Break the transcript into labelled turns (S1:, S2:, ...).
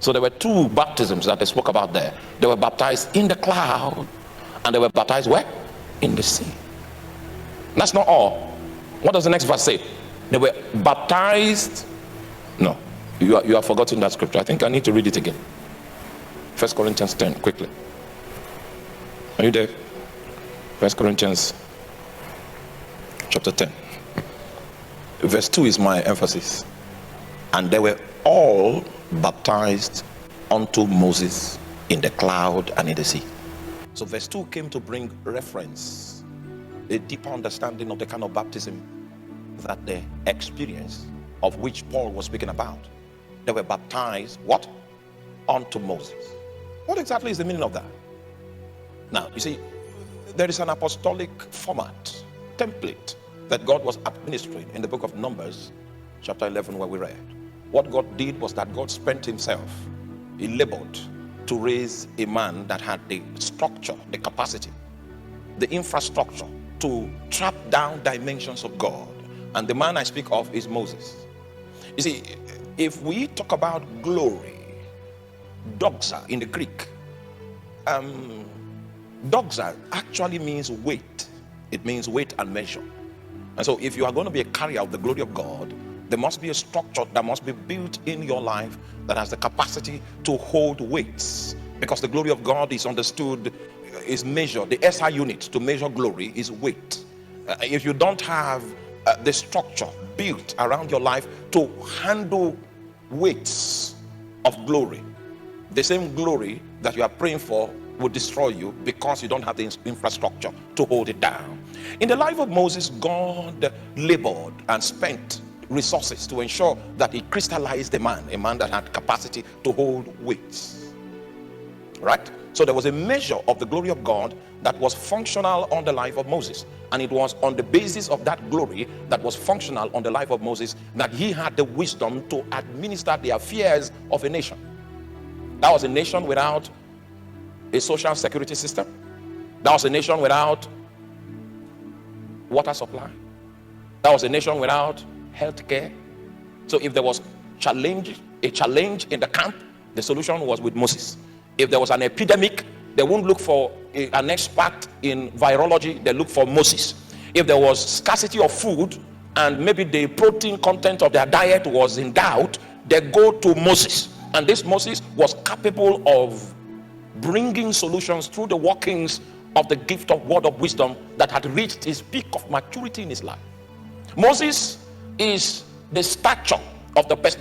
S1: So there were two baptisms that they spoke about there. They were baptized in the cloud, and they were baptized where? In the sea. That's not all. What does the next verse say? They were baptized. No, you have forgotten that scripture. I think I need to read it again. 1 Corinthians 10, quickly. Are you there? 1 Corinthians chapter 10. Verse 2 is my emphasis. And they were all baptized unto Moses in the cloud and in the sea. So verse 2 came to bring reference, a deeper understanding of the kind of baptism that they experienced, of which Paul was speaking about. They were baptized, what? Unto Moses. What exactly is the meaning of that? Now, you see, there is an apostolic format, template, that God was administering in the book of Numbers, chapter 11, where we read. What God did was that God spent himself, he labored to raise a man that had the structure, the capacity, the infrastructure to trap down dimensions of God. And the man I speak of is Moses. You see, if we talk about glory, doxa in the Greek, doxa actually means weight. It means weight and measure. And so if you are going to be a carrier of the glory of God, there must be a structure that must be built in your life that has the capacity to hold weights. Because the glory of God is understood, is measured. The SI unit to measure glory is weight. If you don't have the structure built around your life to handle weights of glory, the same glory that you are praying for will destroy you because you don't have the infrastructure to hold it down. In the life of Moses, God labored and spent resources to ensure that he crystallized a man that had capacity to hold weights. Right? So there was a measure of the glory of God that was functional on the life of Moses. And it was on the basis of that glory that was functional on the life of Moses that he had the wisdom to administer the affairs of a nation. That was a nation without a social security system. That was a nation without water supply. That was a nation without health care. So if there was a challenge in the camp, the solution was with Moses. If there was an epidemic, they wouldn't look for an expert in virology, they look for Moses. If there was scarcity of food and maybe the protein content of their diet was in doubt, they go to Moses. And this Moses was capable of bringing solutions through the workings of the gift of word of wisdom that had reached his peak of maturity in his life. Moses is the stature of the person